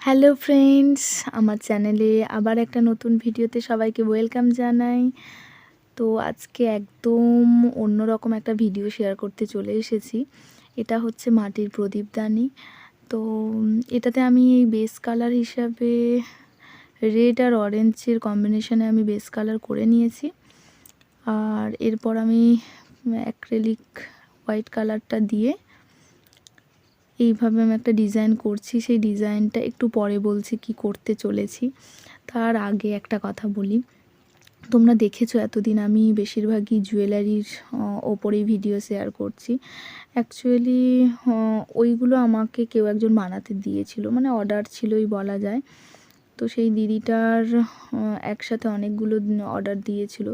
Hello friends, আমার চ্যানেলে আবার একটা নতুন ভিডিওতে সবাইকে ওয়েলকাম জানাই। তো আজকে একদম অন্যরকম একটা ভিডিও শেয়ার করতে চলে এসেছি। এটা হচ্ছে মাটির প্রদীপদানি। তো এটাতে আমি এই বেস কালার হিসাবে রেড আর অরেঞ্জের কম্বিনেশনে আমি বেস কালার করে নিয়েছি। আর এরপর আমি অ্যাক্রিলিক হোয়াইট কালারটা দিয়ে এইভাবে আমি একটা ডিজাইন করছি। সেই ডিজাইনটা একটু পরে বলছি কি করতে চলেছি। তার আগে একটা কথা বলি, তোমরা দেখেছো এতদিন আমি বেশিরভাগই জুয়েলারির ওপরেই ভিডিও শেয়ার করছি। অ্যাকচুয়ালি ওইগুলো আমাকে কেউ একজন বানাতে দিয়েছিল, মানে অর্ডার ছিলই বলা যায়। তো সেই দিদিটার একসাথে অনেকগুলো অর্ডার দিয়েছিল।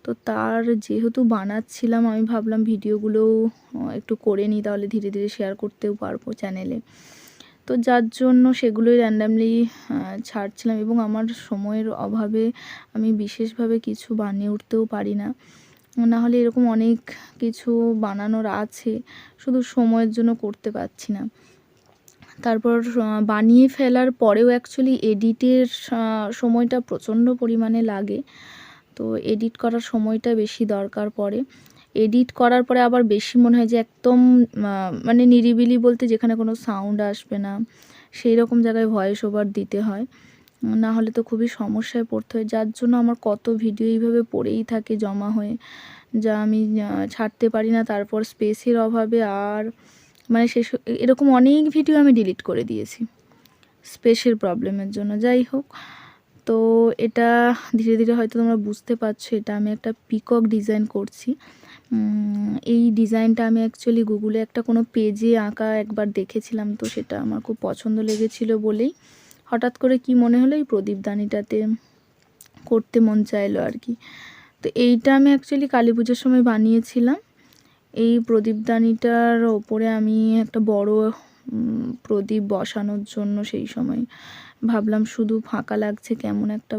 তো তার যেহেতু বানাচ্ছিলাম, আমি ভাবলাম ভিডিওগুলোও একটু করে নিই, তাহলে ধীরে ধীরে শেয়ার করতেও পারবো চ্যানেলে। তো যার জন্য সেগুলোই র্যান্ডামলি ছাড়ছিলাম, এবং আমার সময়ের অভাবে আমি বিশেষভাবে কিছু বানিয়ে উঠতেও পারি না। নাহলে এরকম অনেক কিছু বানানোর আছে, শুধু সময়ের জন্য করতে পারছি না। তারপর বানিয়ে ফেলার পরেও অ্যাকচুয়ালি এডিটের সময়টা প্রচণ্ড পরিমাণে লাগে। তো এডিট করার সময়টা বেশি দরকার পড়ে। এডিট করার পরে আবার বেশি মনে হয় যে একদম মানে নিরিবিলি বলতে যেখানে কোনো সাউন্ড আসবে না, সেই রকম জায়গায় ভয়েস ওভার দিতে হয়। না হলে তো খুবই সমস্যায় পড়তে হয়, যার জন্য আমার কত ভিডিও এইভাবে পড়েই থাকে জমা হয়ে, যা আমি ছাড়তে পারি না। তারপর স্পেসের অভাবে আর মানে এরকম অনেক ভিডিও আমি ডিলিট করে দিয়েছি স্পেসের প্রবলেমের জন্য। যাই হোক, তো এটা ধীরে ধীরে হয়তো তোমরা বুঝতে পারছো, এটা আমি একটা পিকক ডিজাইন করছি। এই ডিজাইনটা আমি অ্যাকচুয়ালি গুগলে একটা কোনো পেজে আঁকা একবার দেখেছিলাম, তো সেটা আমার খুব পছন্দ লেগেছিল বলেই হঠাৎ করে কি মনে হলো এই প্রদীপদানিটাতে করতে মন চাইলো আর কি। তো এইটা আমি অ্যাকচুয়ালি কালী পুজোর সময় বানিয়েছিলাম। এই প্রদীপদানিটার ওপরে আমি একটা বড় প্রদীপ বসানোর জন্য সেই সময় ভাবলাম শুধু ফাঁকা লাগছে কেমন একটা,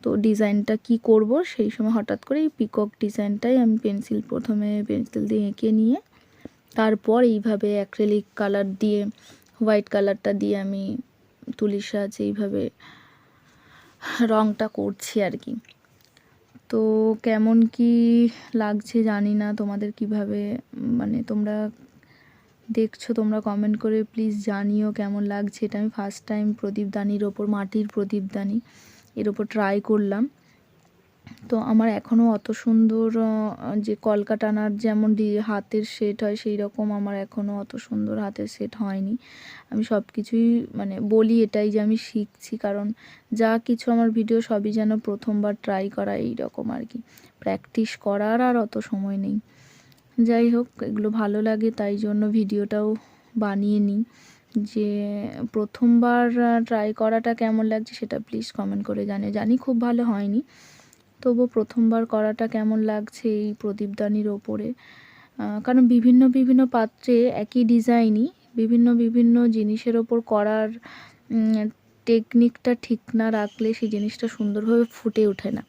তো ডিজাইনটা কি করব, সেই সময় হঠাৎ করে এই পিকক ডিজাইনটাই আমি প্রথমে পেন্সিল দিয়ে এঁকে নিয়ে তারপর এইভাবে অ্যাক্রিলিক কালার দিয়ে হোয়াইট কালারটা দিয়ে আমি তুলির সাহায্যে এইভাবে রঙটা করছি আর কি। তো কেমন কি লাগছে জানি না, তোমাদের কিভাবে মানে তোমরা দেখছো, তোমরা কমেন্ট করে প্লিজ জানিও কেমন লাগছে। এটা আমি ফার্স্ট টাইম প্রদীপদানির ওপর, মাটির প্রদীপদানি এর ওপর ট্রাই করলাম। তো আমার এখনও অত সুন্দর যে কলকা টানার যেমন হাতের সেট হয় সেই রকম আমার এখনও অত সুন্দর হাতের সেট হয়নি। আমি সব কিছুই মানে বলি এটাই যে আমি শিখছি, কারণ যা কিছু আমার ভিডিও সবই যেন প্রথমবার ট্রাই করা এই রকম আর কি, প্র্যাকটিস করার আর অত সময় নেই। যাই হোক, এগুলো ভালো লাগে তাই জন্য ভিডিওটাও বানিয়ে নিই। যে প্রথমবার ট্রাই করাটা কেমন লাগছে সেটা প্লিজ কমেন্ট করে জানিও। জানি খুব ভালো হয়নি, তবুও প্রথমবার করাটা কেমন লাগছে এই প্রদীপদানির ওপরে। কারণ বিভিন্ন বিভিন্ন পাত্রে একই ডিজাইনই বিভিন্ন বিভিন্ন জিনিসের ওপর করার টেকনিকটা ঠিক না রাখলে সেই জিনিসটা সুন্দরভাবে ফুটে ওঠে না।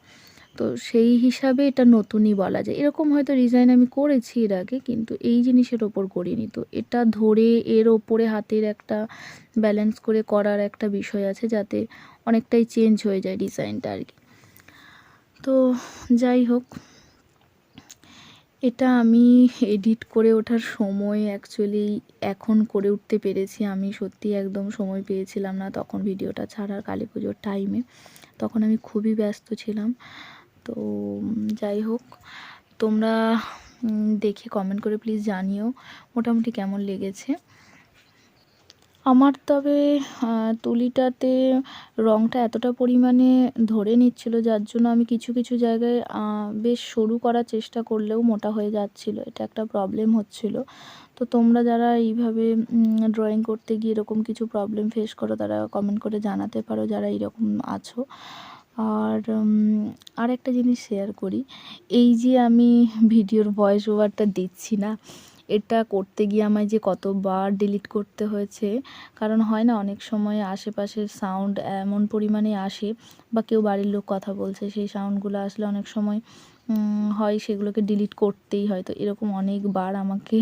তো সেই হিসাবে এটা নতুনই বলা যায়। এরকম হয়তো ডিজাইন আমি করেছি এর আগে, কিন্তু এই জিনিসের ওপর করিনি। তো এটা ধরে এর ওপরে হাতের একটা ব্যালেন্স করে করার একটা বিষয় আছে, যাতে অনেকটাই চেঞ্জ হয়ে যায় ডিজাইনটা আর কি। তো যাই হোক, এটা আমি এডিট করে ওঠার সময় অ্যাকচুয়ালি এখন করে উঠতে পেরেছি। আমি সত্যি একদম সময় পেয়েছিলাম না তখন ভিডিওটা ছাড়ার, কালী পুজোর টাইমে, তখন আমি খুবই ব্যস্ত ছিলাম। তো যাই হোক, তোমরা দেখে কমেন্ট করে প্লিজ জানিও মোটামুটি কেমন লেগেছে আমার। তবে তুলিটাতে রঙটা এতটা পরিমাণে ধরে নিচ্ছিল, যার জন্য আমি কিছু কিছু জায়গায় বেশ সরু করার চেষ্টা করলেও মোটা হয়ে যাচ্ছিল, এটা একটা প্রবলেম হচ্ছিল। তো তোমরা যারা এইভাবে ড্রয়িং করতে গিয়ে এরকম কিছু প্রবলেম ফেস করো, তারা কমেন্ট করে জানাতে পারো যারা এইরকম আছো। আর একটা জিনিস শেয়ার করি, এই যে আমি ভিডিওর ভয়েস ওভারটা দিচ্ছি না, এটা করতে গিয়ে আমায় যে কতবার ডিলিট করতে হয়েছে। কারণ হয় না অনেক সময় আশেপাশের সাউন্ড এমন পরিমাণে আসে, বা কেউ বাড়ির লোক কথা বলছে, সেই সাউন্ডগুলো আসলে অনেক সময় হয় সেগুলোকে ডিলিট করতেই হয়। তো এরকম অনেকবার আমাকে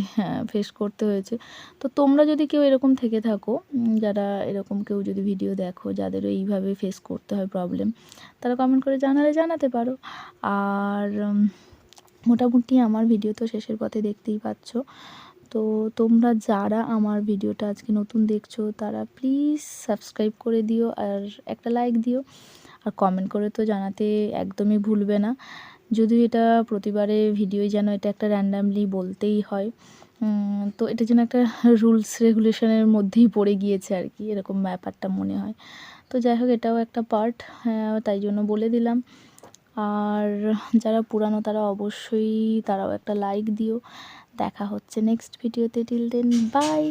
ফেস করতে হয়েছে। তো তোমরা যদি কেউ এরকম থেকে থাকো, যারা এরকম কেউ যদি ভিডিও দেখো যাদেরও এইভাবে ফেস করতে হয় প্রবলেম, তারা কমেন্ট করে জানাতে পারো। আর মোটামুটি আমার ভিডিও তো শেষের পথে, দেখতেই পাচ্ছ। তো তোমরা যারা আমার ভিডিওটা আজকে নতুন দেখছো তারা প্লিজ সাবস্ক্রাইব করে দিও আর একটা লাইক দিও, আর কমেন্ট করে তো জানাতে একদমই ভুলবে না। যদিও এটা প্রতিবারে ভিডিওই যেন এটা একটা র্যান্ডামলি বলতেই হয়, তো এটা যেন একটা রুলস রেগুলেশনের মধ্যেই পড়ে গিয়েছে আর কি, এরকম ব্যাপারটা মনে হয়। তো যাই হোক, এটাও একটা পার্ট, তাই জন্য বলে দিলাম। আর যারা পুরানো তারা অবশ্যই তারাও একটা লাইক দিও। দেখা হচ্ছে নেক্সট ভিডিওতে। Till then by.